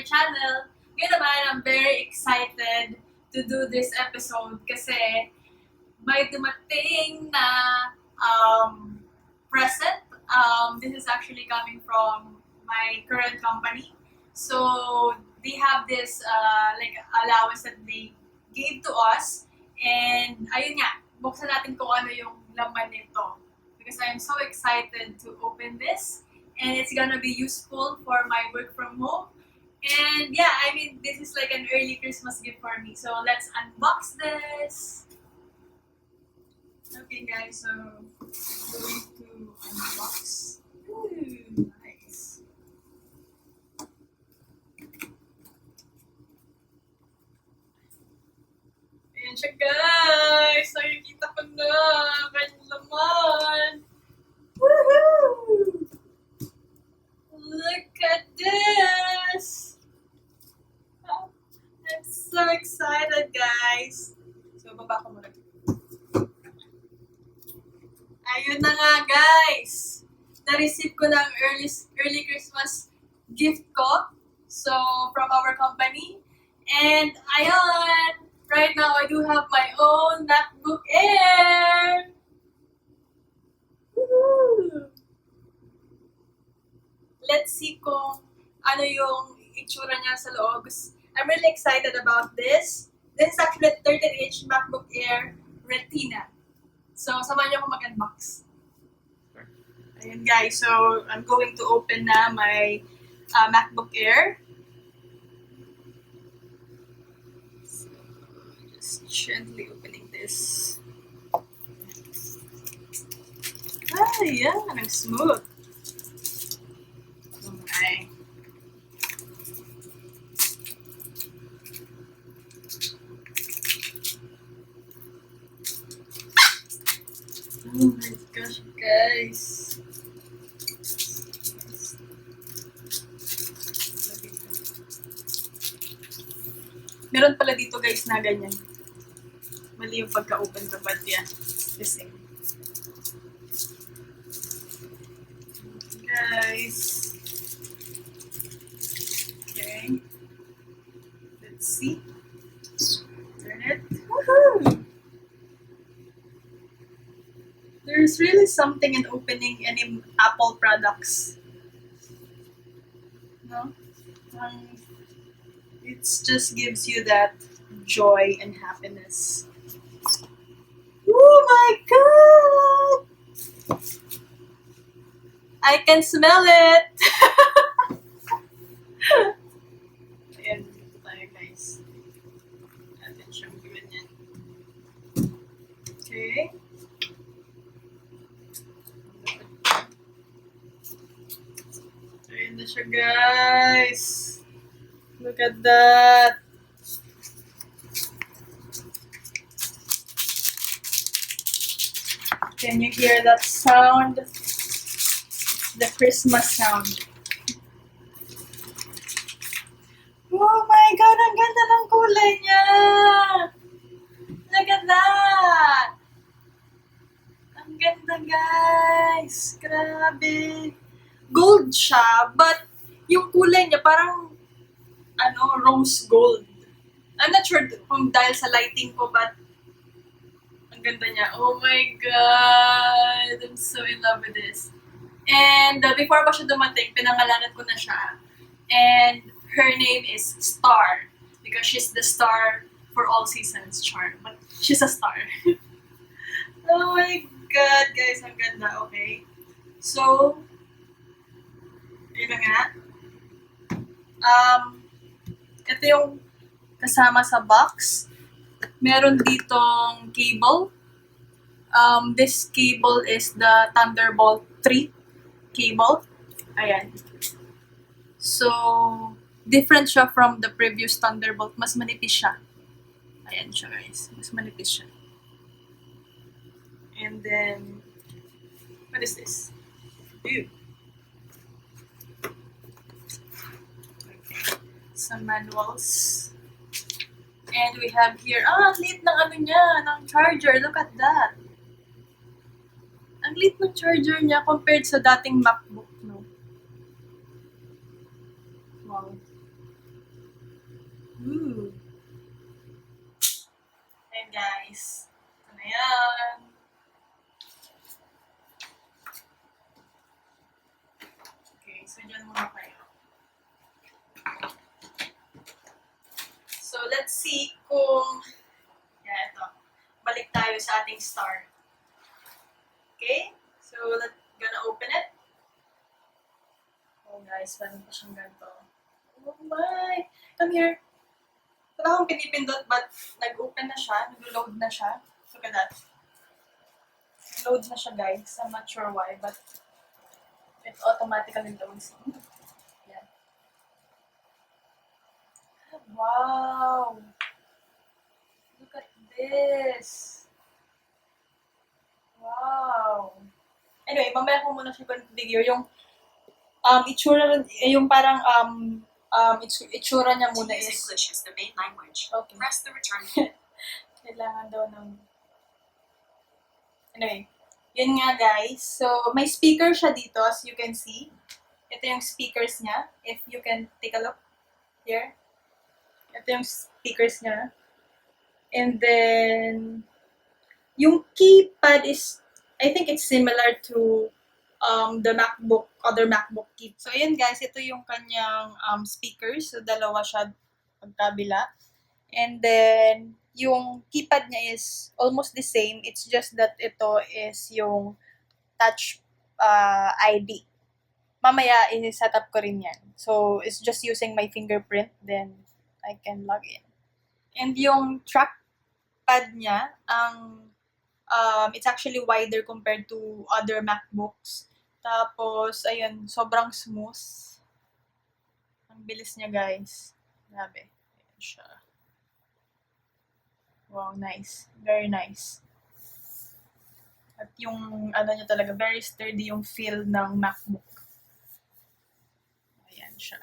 channel. Ngayon naman, I'm very excited to do this episode kasi may dumating na present. This is actually coming from my current company. So, they have this like allowance that they gave to us. And ayun nga, buksan natin kung ano yung laman nito. Because I am so excited to open this. And it's gonna be useful for my work from home. And yeah, I mean, this is like an early Christmas gift for me. So let's unbox this. Okay guys, so I'm going to unbox. Ooh, nice. Ayan siya guys! Nakikita ko na kanyang laman. Woohoo! Look at this! I'm so excited, guys! So, baba ko muna. Ayun na nga, guys! Na-receive ko ng early Christmas gift ko. So, from our company. And, ayun! Right now, I do have my own MacBook Air! Woohoo! Let's see kung ano yung itsura niya sa loob. I'm really excited about this. This is actually a 13-inch MacBook Air Retina. So, samahan niyo ako mag-unbox. Ayan guys, so I'm going to open na my MacBook Air. So, just gently opening this. Yan, ang smooth. Okay. Oh my gosh, guys. Meron pala dito guys na ganyan. Mali yung pagka-open ko, but yeah, the same. Guys. Okay. Let's see. Turn it. Woohoo! There's really something in opening any Apple products. No? It just gives you that joy and happiness. Oh my god! I can smell it! Ayan, dito tayo guys. Natin siyang ganyan. Okay. Ayan na siya guys. Look at that. Can you hear that sound? The Christmas sound. Oh my god, ang ganda ng kulay niya! Look at that! Ang ganda guys! Grabe! Gold siya, but yung kulay niya parang rose gold. I'm not sure kung dahil sa lighting ko, but ang ganda niya. Oh my god! I'm so in love with this. And before pa siya dumating, pinangalanan ko na siya. And her name is Star. Because she's the star for all seasons, charm. But she's a star. Oh my god, guys. Ang ganda. Okay. So, yun na nga. Ito yung kasama sa box. Meron ditong cable. This cable is the Thunderbolt 3 cable. Ayan. So, different siya from the previous Thunderbolt. Mas manipis siya. Ayan siya guys. Mas manipis siya. And then, what is this? Ew. Okay. Some manuals. And we have here, ang liit ng ng charger. Look at that. Ang liit ng charger niya compared sa dating MacBook, no? Wow. Diyan muna kayo. So, let's see kung... Ito. Balik tayo sa ating star. Okay? So, let's gonna open it. Oh guys, meron pa siyang ganito. Oh my! Come here. Wala akong pinipindot but nag-open na siya. Nag-load na siya. Look at that. Load na siya guys. I'm not sure why but it automatically loads. Yan. Wow! Look at this! Wow! Anyway, mamaya ko muna siya video yung itsura, yung parang itsura niya muna is English is the main language. okay. Press the return key. Kailangan daw ng anyway, yun nga guys. So, may speaker siya dito as you can see. Ito yung speakers niya. If you can take a look here. Ito yung speakers niya. And then, yung keypad is, I think it's similar to the MacBook, other MacBook keypad. So, ayan guys, ito yung kanyang speakers. So, dalawa siya pagkabila. And then, yung keypad niya is almost the same. It's just that ito is yung touch ID. Mamaya, i-set up ko rin yan. So, it's just using my fingerprint. Then, I can log in. And yung trackpad niya, it's actually wider compared to other MacBooks. Tapos, ayun, sobrang smooth. Ang bilis niya, guys. Grabe. Ayan siya. Wow, nice. Very nice. At yung, ano niya talaga, very sturdy yung feel ng MacBook. Ayan siya.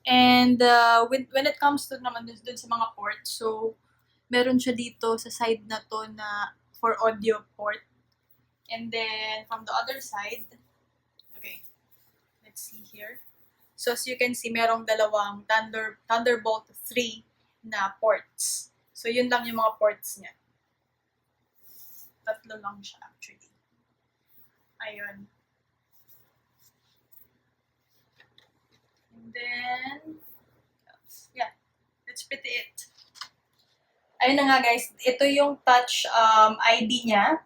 And when it comes to naman dun sa mga ports, so, meron siya dito sa side na to na for audio port. And then, from the other side, okay, let's see here. So, as you can see, merong dalawang Thunderbolt 3 na ports. So, yun lang yung mga ports niya. Tatlo lang siya, actually. Ayun. And then, yeah, that's pretty it. Ayun na nga guys, ito yung touch ID niya.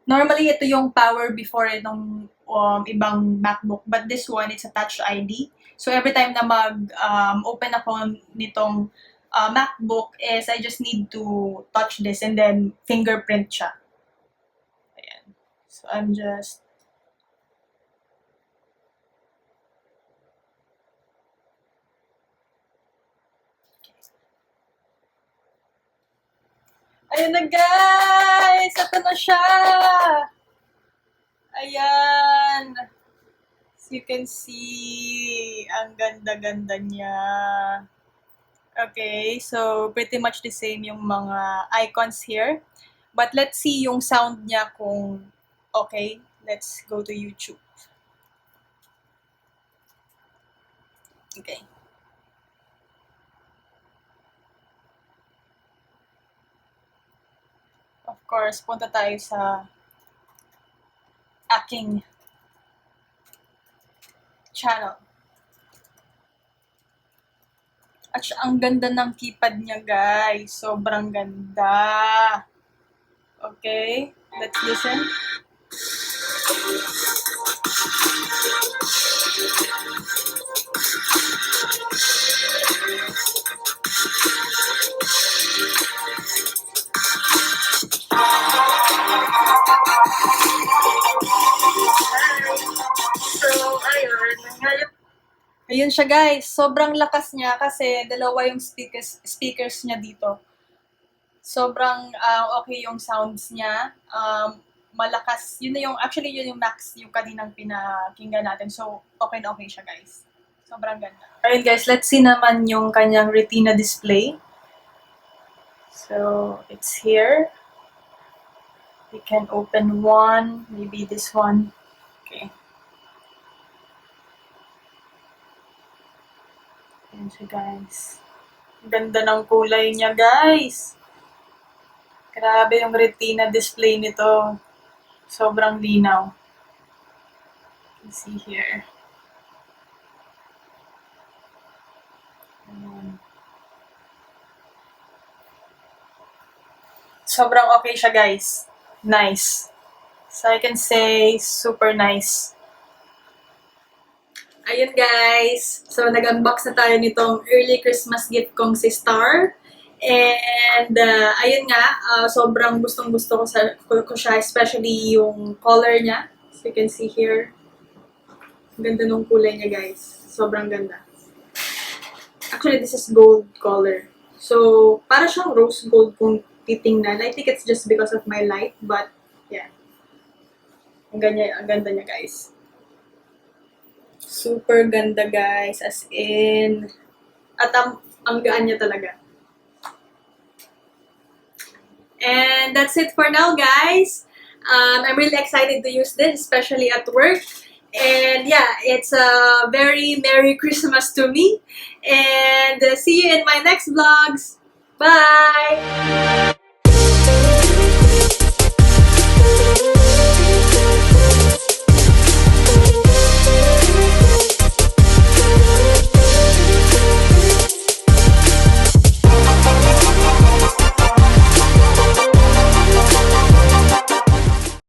Normally, ito yung power before itong ibang MacBook. But this one, it's a touch ID. So, every time na mag-open ako nitong MacBook is I just need to touch this and then fingerprint siya. Ayan. So, I'm just... Ayun na guys! Ito na siya! Ayan! As you can see, ang ganda-ganda niya. Okay, so pretty much the same yung mga icons here. But let's see yung sound niya kung okay. Let's go to YouTube. Okay. Of course, punta tayo sa aking channel. At ang ganda ng keypad niya, guys. Sobrang ganda. Okay, let's listen. So, ayun siya guys. Sobrang lakas niya kasi dalawa yung speakers niya dito. Sobrang okay yung sounds niya. Malakas. Yun na yung, actually yun yung max yung kaninang pinakinggan natin. So, okay na okay siya guys. Sobrang ganda. Alright guys, let's see naman yung kanyang retina display. So, it's here. We can open one, maybe this one. Okay. Ayan siya guys. Ganda ng kulay niya guys. Grabe yung retina display nito. Sobrang linaw. You can see here. Sobrang okay siya, guys. Nice. So, I can say, super nice. Ayun, guys. So, nag-unbox na tayo nitong early Christmas gift kong si Star. And, ayun nga, sobrang gustong-gusto ko siya, especially yung color niya. So, you can see here. Ang ganda nung kulay niya, guys. Sobrang ganda. Actually, this is gold color. So, para siyang rose gold kung titingnan. I think it's just because of my light, but, yeah. Ang ganda niya, guys. Super ganda, guys. As in, at ang gaan niya talaga. And that's it for now, guys. I'm really excited to use this, especially at work. And yeah, it's a very Merry Christmas to me. And see you in my next vlogs. Bye!